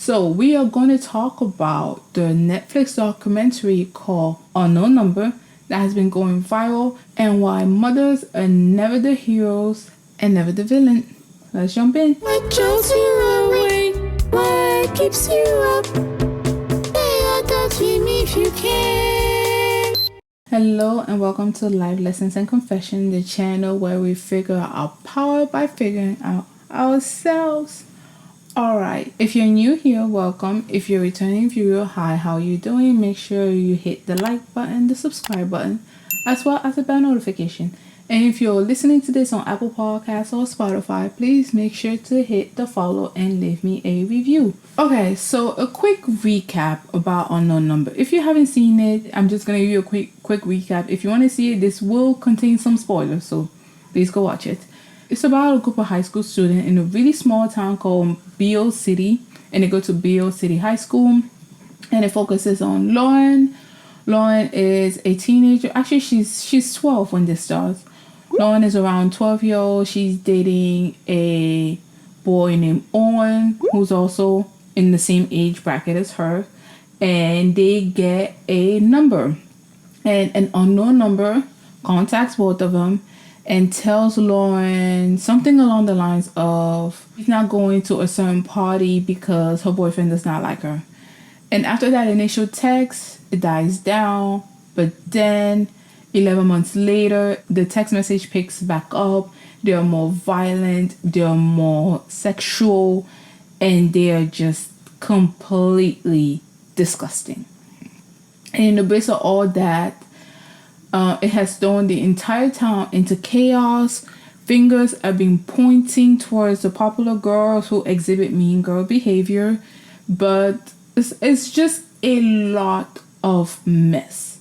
So we are going to talk about the Netflix documentary called Unknown Number that has been going viral and why mothers are never the heroes and never the villain. Let's jump in. What jolts you awake? What keeps you up? Hey, touch me if you can. Hello and welcome to Life Lessons and Confession, the channel where we figure out our power by figuring out ourselves. Alright, if you're new here, welcome. If you're a returning viewer, hi, how are you doing? Make sure you hit the like button, the subscribe button, as well as the bell notification. And if you're listening to this on Apple Podcasts or Spotify, please make sure to hit the follow and leave me a review. Okay, so a quick recap about Unknown Number. If you haven't seen it, I'm just going to give you a quick recap. If you want to see it, this will contain some spoilers, so please go watch it. It's about a group of high school students in a really small town called Beale City, and they go to Beale City High School, and it focuses on Lauren. Lauren is a teenager. Actually, she's 12 when this starts. Lauren is around 12-year-old. She's dating a boy named Owen, who's also in the same age bracket as her, and they get a number, and an unknown number contacts both of them and tells Lauren something along the lines of she's not going to a certain party because her boyfriend does not like her. And after that initial text, it dies down. But then 11 months later, the text message picks back up. They are more violent, they are more sexual, and they are just completely disgusting. And in the midst of all that, it has thrown the entire town into chaos. Fingers are being pointing towards the popular girls who exhibit mean girl behavior. But it's just a lot of mess.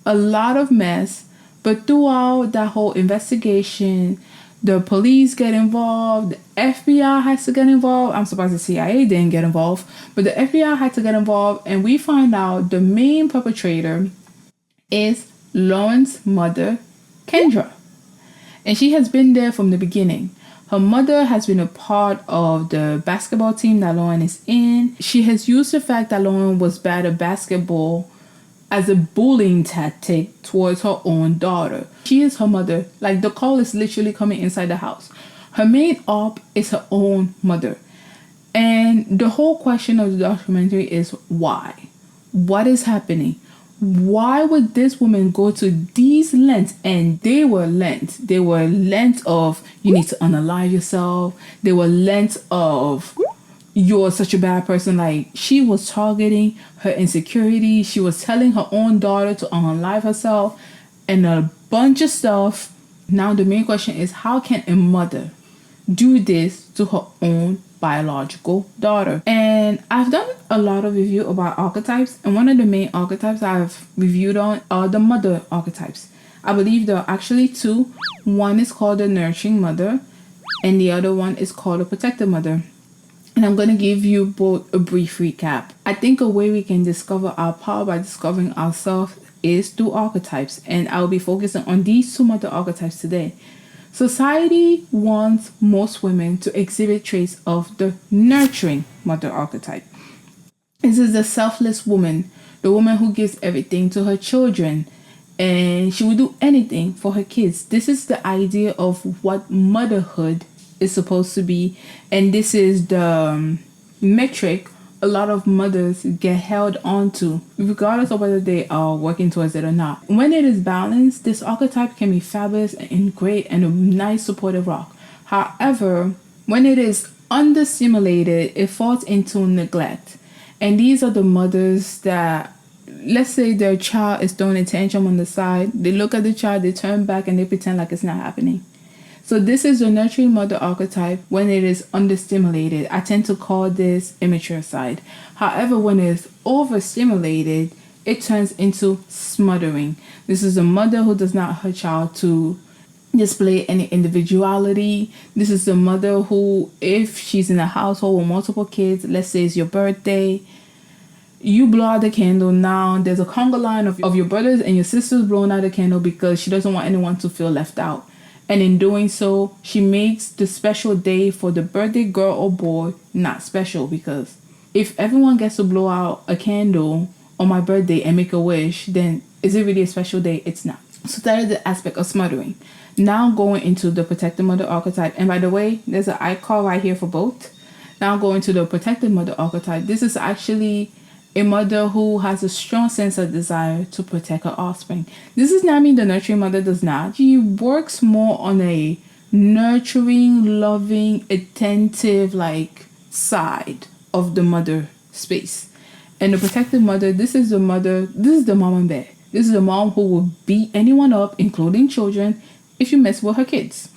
A lot of mess. But throughout that whole investigation, the police get involved. The FBI has to get involved. I'm surprised the CIA didn't get involved. But the FBI had to get involved. And we find out the main perpetrator is Lauren's mother, Kendra, and she has been there from the beginning. Her mother has been a part of the basketball team that Lauren is in. She has used the fact that Lauren was bad at basketball as a bullying tactic towards her own daughter. She is her mother. Like, the call is literally coming inside the house. Her main op is her own mother. And the whole question of the documentary is why? What is happening? Why would this woman go to these lengths? And they were lengths. They were lengths of you need to unalive yourself. They were lengths of you're such a bad person. Like, she was targeting her insecurity. She was telling her own daughter to unalive herself and a bunch of stuff. Now the main question is, how can a mother do this to her own biological daughter? And I've done a lot of review about archetypes, and one of the main archetypes I've reviewed on are the mother archetypes. I believe there are actually two. One is called the nurturing mother, and the other one is called a protective mother. And I'm going to give you both a brief recap. I think a way we can discover our power by discovering ourselves is through archetypes, and I'll be focusing on these two mother archetypes today. Society wants most women to exhibit traits of the nurturing mother archetype. This is the selfless woman, the woman who gives everything to her children, and she will do anything for her kids. This is the idea of what motherhood is supposed to be, and this is the metric a lot of mothers get held onto, regardless of whether they are working towards it or not. When it is balanced, this archetype can be fabulous and great and a nice supportive rock. However, when it is understimulated, it falls into neglect. And these are the mothers that, let's say their child is throwing a tantrum on the side, they look at the child, they turn back and they pretend like it's not happening. So this is the nurturing mother archetype when it is understimulated. I tend to call this immature side. However, when it's overstimulated, it turns into smothering. This is a mother who does not want her child to display any individuality. This is the mother who, if she's in a household with multiple kids, let's say it's your birthday, you blow out the candle. Now there's a conga line of your brothers and your sisters blowing out the candle because she doesn't want anyone to feel left out. And in doing so, she makes the special day for the birthday girl or boy not special because If everyone gets to blow out a candle on my birthday and make a wish, then is it really a special day? It's not. So that is the aspect of smothering. Now going into the protective mother archetype. And by the way, there's an icon right here for both. Now going to the protective mother archetype. This is actually a mother who has a strong sense of desire to protect her offspring. This does not mean the nurturing mother does not. She works more on a nurturing, loving, attentive side of the mother space. And the protective mother, this is the mom bear. This is the mom who will beat anyone up, including children, if you mess with her kids.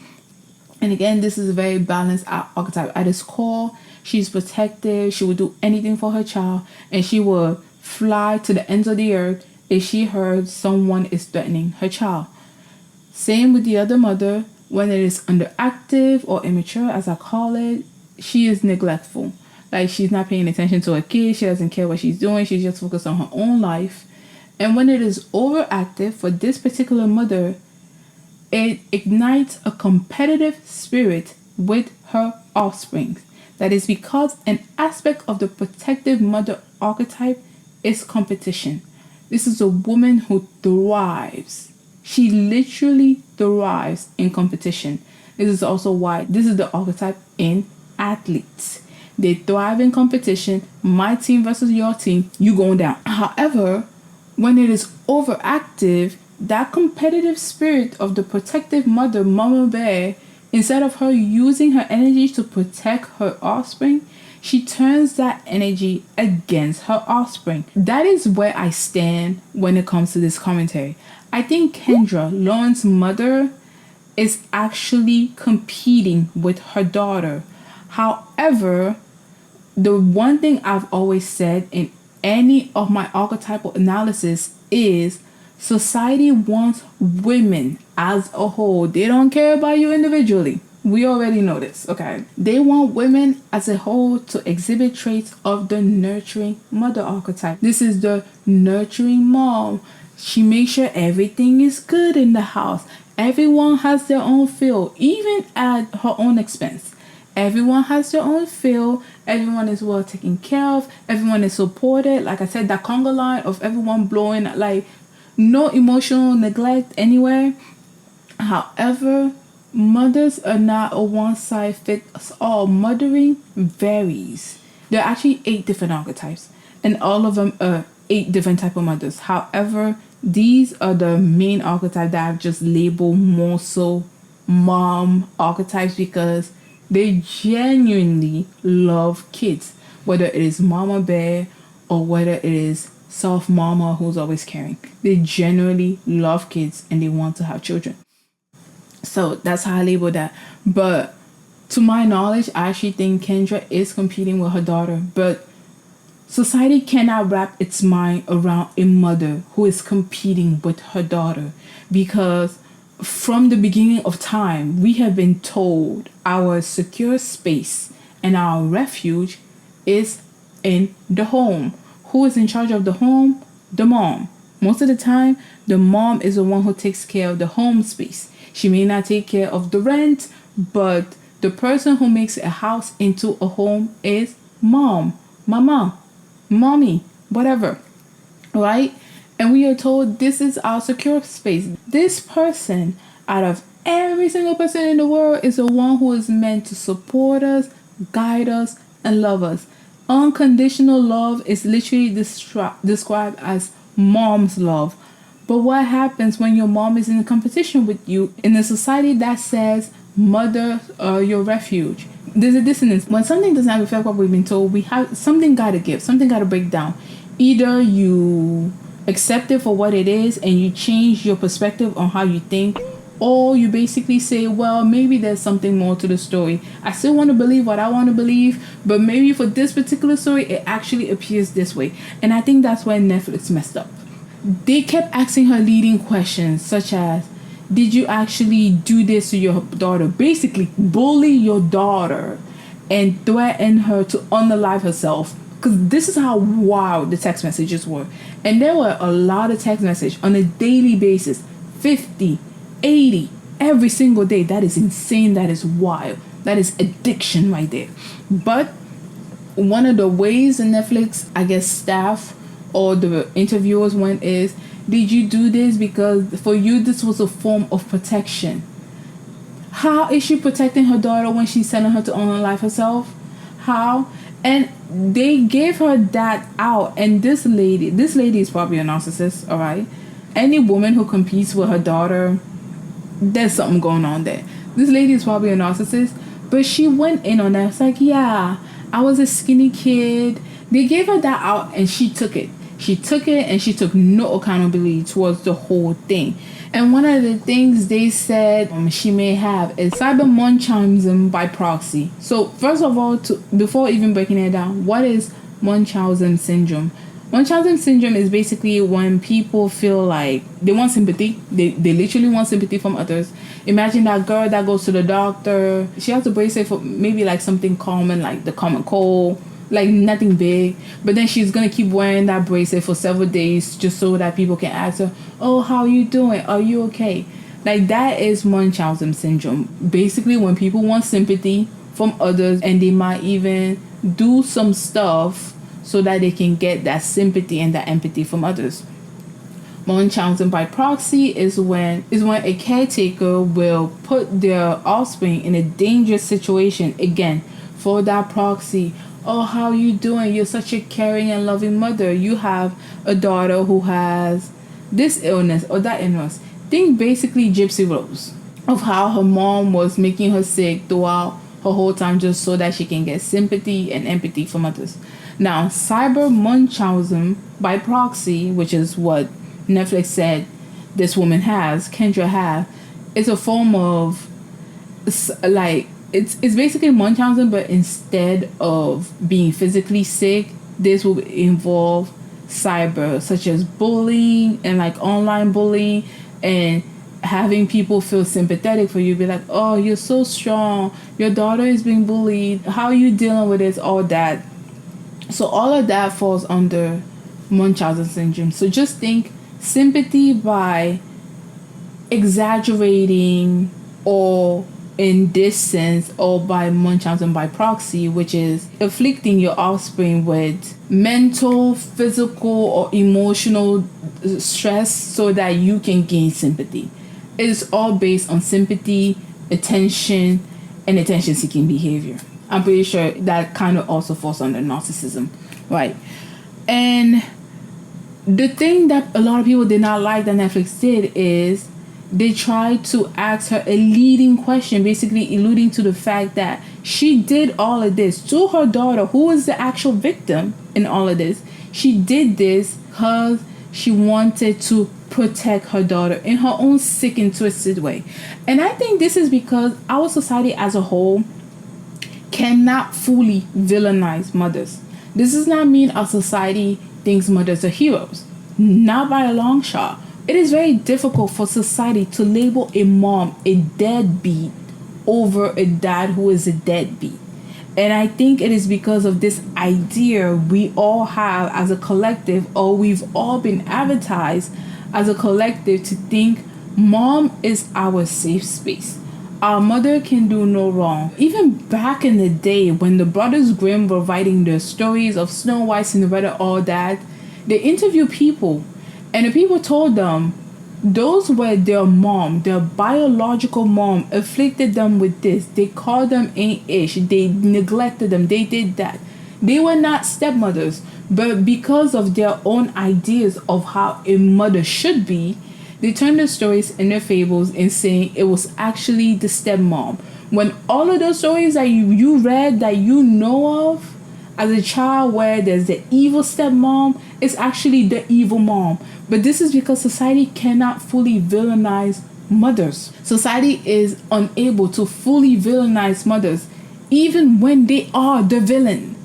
And again, this is a very balanced archetype. At its core, she's protective. She will do anything for her child, and she will fly to the ends of the earth if she heard someone is threatening her child. Same with the other mother. When it is underactive or immature, as I call it, she is neglectful. Like, she's not paying attention to her kid. She doesn't care what she's doing. She's just focused on her own life. And when it is overactive, for this particular mother, it ignites a competitive spirit with her offspring. That is because an aspect of the protective mother archetype is competition. This is a woman who thrives. She literally thrives in competition. This is also why this is the archetype in athletes. They thrive in competition. My team versus your team, you going down. However, when it is overactive, that competitive spirit of the protective mother, mama bear, instead of her using her energy to protect her offspring, she turns that energy against her offspring. That is where I stand when it comes to this commentary. I think Kendra, Lauren's mother, is actually competing with her daughter. However, the one thing I've always said in any of my archetypal analysis is society wants women as a whole. They don't care about you individually. We already know this, okay? They want women as a whole to exhibit traits of the nurturing mother archetype. This is the nurturing mom. She makes sure everything is good in the house. Everyone has their own feel, even at her own expense. Everyone has their own feel. Everyone is well taken care of. Everyone is supported. Like I said, that conga line of everyone blowing, like, no emotional neglect anywhere. However, mothers are not a one-size-fits-all. Mothering varies. There are actually 8 different archetypes, and all of them are 8 different type of mothers. However, these are the main archetypes that I've just labeled more so mom archetypes, because they genuinely love kids, whether it is mama bear or whether it is soft mama who's always caring. They genuinely love kids and they want to have children. So that's how I label that. But to my knowledge, I actually think Kendra is competing with her daughter. But society cannot wrap its mind around a mother who is competing with her daughter, because from the beginning of time, we have been told our secure space and our refuge is in the home. Who is in charge of the home? The mom. Most of the time, the mom is the one who takes care of the home space. She may not take care of the rent, but the person who makes a house into a home is mom, mama, mommy, whatever, right? And we are told this is our secure space. This person, out of every single person in the world, is the one who is meant to support us, guide us, and love us. Unconditional love is literally described as mom's love. But what happens when your mom is in competition with you in a society that says mother your refuge? There's a dissonance. When something does not reflect what we've been told, we have something got to give, something got to break down. Either you accept it for what it is and you change your perspective on how you think, or you basically say, well, maybe there's something more to the story. I still want to believe what I want to believe, but maybe for this particular story, it actually appears this way. And I think that's where Netflix messed up. They kept asking her leading questions, such as, did you actually do this to your daughter? Basically, bully your daughter and threaten her to unalive herself. Because this is how wild the text messages were. And there were a lot of text messages on a daily basis. 50, 80, every single day. That is insane. That is wild. That is addiction right there. But one of the ways the Netflix, I guess, staff or the interviewers went is, did you do this because for you this was a form of protection? How is she protecting her daughter when she's sending her to unalive herself? How? And they gave her that out. And this lady is probably a narcissist, all right? Any woman who competes with her daughter, there's something going on there. This lady is probably a narcissist, but she went in on that. It's like, yeah, I was a skinny kid. They gave her that out and she took it. She took it and she took no accountability towards the whole thing. And one of the things they said she may have is cyber Munchausen by proxy. So first of all, before even breaking it down, what is Munchausen syndrome? Munchausen syndrome is basically when people feel like they want sympathy. They literally want sympathy from others. Imagine that girl that goes to the doctor. She has a bracelet for maybe like something common, like the common cold, like nothing big. But then she's going to keep wearing that bracelet for several days just so that people can ask her, oh, how are you doing? Are you okay? Like that is Munchausen syndrome. Basically when people want sympathy from others and they might even do some stuff so that they can get that sympathy and that empathy from others. Munchausen by proxy is when a caretaker will put their offspring in a dangerous situation, again, for that proxy. Oh, how are you doing? You're such a caring and loving mother. You have a daughter who has this illness or that illness. Think basically Gypsy Rose, of how her mom was making her sick throughout her whole time just so that she can get sympathy and empathy from others. Now, cyber Munchausen by proxy, which is what Netflix said this woman has, Kendra has, is a form of, like, it's basically Munchausen, but instead of being physically sick, this will involve cyber, such as bullying and like online bullying, and having people feel sympathetic for you, be like, oh, you're so strong, your daughter is being bullied, how are you dealing with this, all that. So all of that falls under Munchausen syndrome. So just think sympathy by exaggerating, or in this sense, or by Munchausen by proxy, which is afflicting your offspring with mental, physical, or emotional stress so that you can gain sympathy. It is all based on sympathy, attention, and attention-seeking behavior. I'm pretty sure that kind of also falls under narcissism, right? And the thing that a lot of people did not like that Netflix did is they tried to ask her a leading question, basically alluding to the fact that she did all of this to her daughter, who is the actual victim in all of this. She did this because she wanted to protect her daughter in her own sick and twisted way. And I think this is because our society as a whole cannot fully villainize mothers. This does not mean our society thinks mothers are heroes. Not by a long shot. It is very difficult for society to label a mom a deadbeat over a dad who is a deadbeat. And I think it is because of this idea we all have as a collective, or we've all been advertised as a collective to think mom is our safe space. Our mother can do no wrong. Even back in the day when the Brothers Grimm were writing their stories of Snow White, Cinderella, all that, they interviewed people, and the people told them those were their mom, their biological mom afflicted them with this. They called them ain't-ish. They neglected them. They did that. They were not stepmothers, but because of their own ideas of how a mother should be, they turned their stories and their fables in saying it was actually the stepmom. When all of those stories that you read, that you know of as a child, where there's the evil stepmom, it's actually the evil mom. But this is because society cannot fully villainize mothers. Society is unable to fully villainize mothers, even when they are the villain.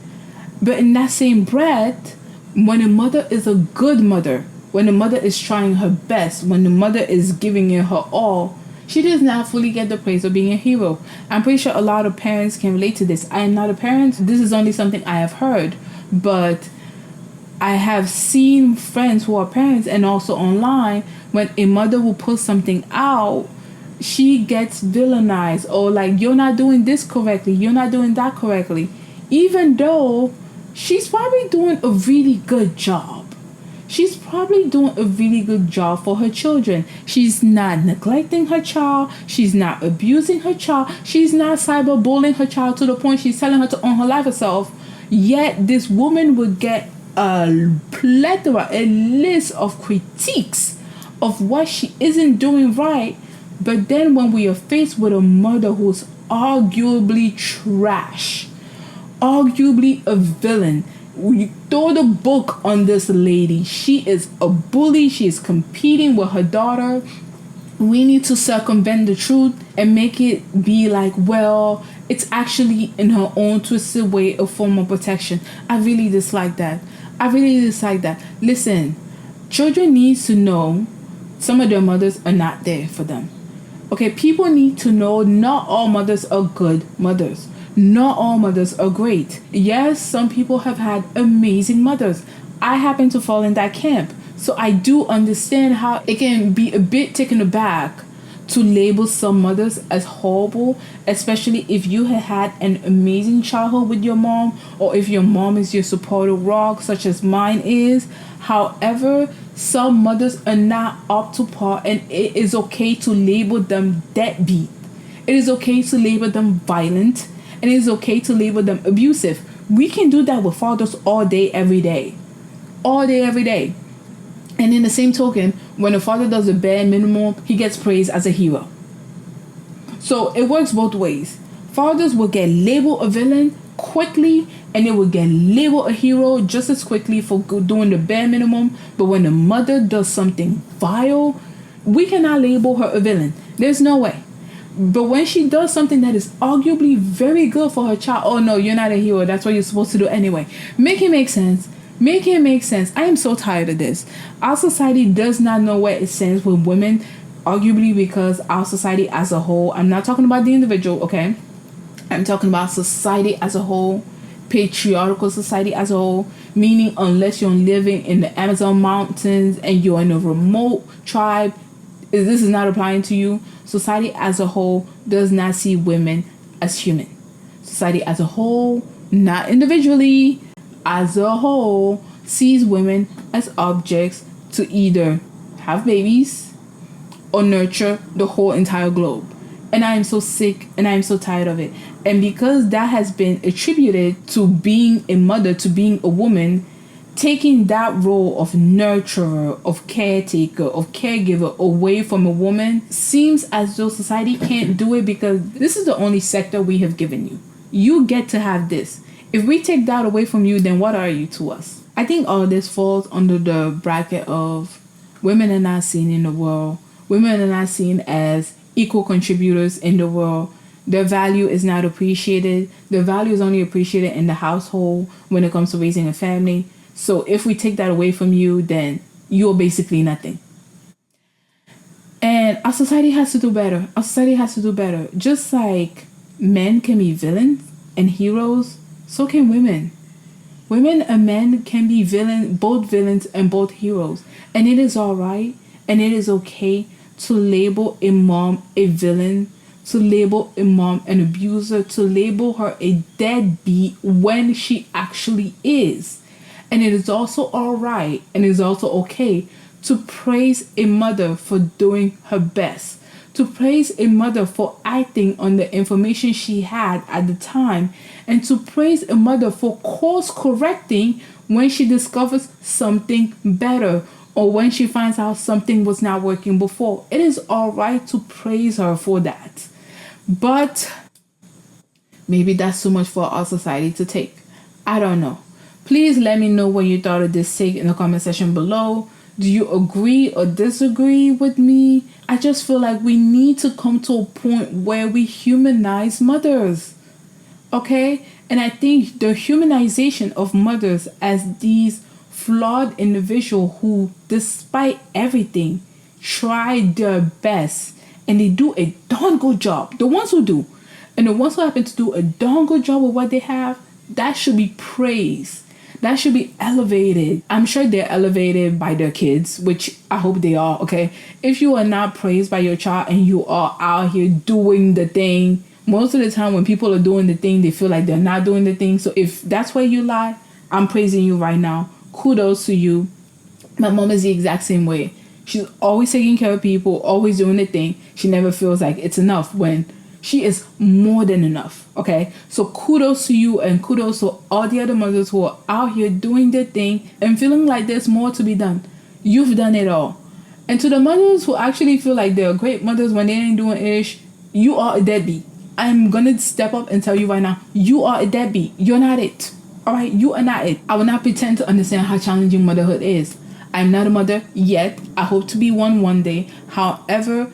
But in that same breath, when a mother is a good mother, when the mother is trying her best, when the mother is giving it her all, she does not fully get the praise of being a hero. I'm pretty sure a lot of parents can relate to this. I am not a parent. This is only something I have heard. But I have seen friends who are parents, and also online, when a mother will put something out, she gets villainized, or like, you're not doing this correctly, you're not doing that correctly. even though she's probably doing a really good job. She's probably doing a really good job for her children. She's not neglecting her child. She's not abusing her child. She's not cyberbullying her child to the point she's telling her to own her life herself. Yet this woman would get a plethora, a list of critiques of what she isn't doing right. But then when we are faced with a mother who's arguably trash, arguably a villain, we throw the book on this lady. She is a bully. She is competing with her daughter. We need to circumvent the truth and make it be like, well, it's actually in her own twisted way a form of protection. I really dislike that. Listen, children need to know some of their mothers are not there for them. Okay, people need to know not all mothers are good mothers. Not all mothers are great. Yes, some people have had amazing mothers. I happen to fall in that camp. So I do understand how it can be a bit taken aback to label some mothers as horrible, especially if you had had an amazing childhood with your mom, or if your mom is your supportive rock, such as mine is. However, some mothers are not up to par, and it is okay to label them deadbeat. It is okay to label them violent, and it is okay to label them abusive. We can do that with fathers all day, every day. All day, every day. And in the same token, when a father does the bare minimum, he gets praised as a hero. So it works both ways. Fathers will get labeled a villain quickly, and they will get labeled a hero just as quickly for doing the bare minimum. But when the mother does something vile, we cannot label her a villain. There's no way. But when she does something that is arguably very good for her child, oh no, you're not a hero. That's what you're supposed to do anyway. Make it make sense. Make it make sense. I am so tired of this. Our society does not know where it stands with women, arguably because our society as a whole, I'm not talking about the individual, okay? I'm talking about society as a whole, patriarchal society as a whole, meaning unless you're living in the Amazon mountains and you're in a remote tribe, this is not applying to you. Society as a whole does not see women as human. Society as a whole, not individually, as a whole, sees women as objects to either have babies or nurture the whole entire globe. And I am so sick and I am so tired of it. And because that has been attributed to being a mother, to being a woman, taking that role of nurturer, of caretaker, of caregiver away from a woman seems as though society can't do it because this is the only sector we have given you. You get to have this. If we take that away from you, then what are you to us? I think all of this falls under the bracket of women are not seen in the world. Women are not seen as equal contributors in the world. Their value is not appreciated. Their value is only appreciated in the household when it comes to raising a family. So if we take that away from you, then you're basically nothing. And our society has to do better. Our society has to do better. Just like men can be villains and heroes, so can women. Women and men can be both villains and both heroes. And it is alright and it is okay to label a mom a villain, to label a mom an abuser, to label her a deadbeat when she actually is. And it is also alright and it is also okay to praise a mother for doing her best, to praise a mother for acting on the information she had at the time, and to praise a mother for course correcting when she discovers something better or when she finds out something was not working before. It is alright to praise her for that. But maybe that's too much for our society to take. I don't know. Please let me know what you thought of this take in the comment section below. Do you agree or disagree with me? I just feel like we need to come to a point where we humanize mothers. Okay? And I think the humanization of mothers as these flawed individuals who, despite everything, try their best and they do a darn good job. The ones who do. And the ones who happen to do a darn good job with what they have, that should be praised. That should be elevated. I'm sure they're elevated by their kids, which I hope they are, okay? If you are not praised by your child and you are out here doing the thing, most of the time when people are doing the thing, they feel like they're not doing the thing. So if that's where you lie, I'm praising you right now. Kudos to you. My mom is the exact same way. She's always taking care of people, always doing the thing. She never feels like it's enough when she is more than enough. Okay? So kudos to you, and kudos to all the other mothers who are out here doing their thing and feeling like there's more to be done. You've done it all. And to the mothers who actually feel like they're great mothers when they ain't doing ish, you are a deadbeat. I'm gonna step up and tell you right now, you are a deadbeat. You're not it. Alright? You are not it. I will not pretend to understand how challenging motherhood is. I'm not a mother yet. I hope to be one day. However,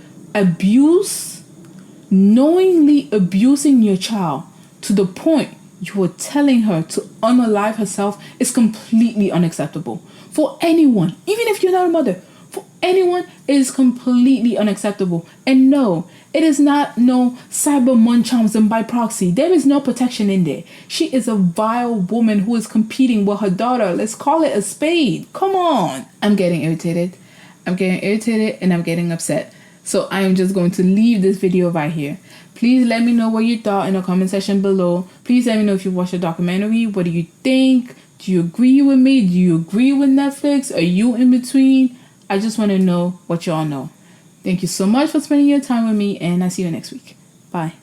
knowingly abusing your child to the point you are telling her to unalive herself is completely unacceptable. For anyone, even if you're not a mother, for anyone, it is completely unacceptable. And no, it is not no cyber munchams and by proxy. There is no protection in there. She is a vile woman who is competing with her daughter. Let's call it a spade. Come on. I'm getting irritated and I'm getting upset. So I am just going to leave this video right here. Please let me know what you thought in the comment section below. Please let me know if you watched the documentary. What do you think? Do you agree with me? Do you agree with Netflix? Are you in between? I just want to know what y'all know. Thank you so much for spending your time with me, and I'll see you next week. Bye.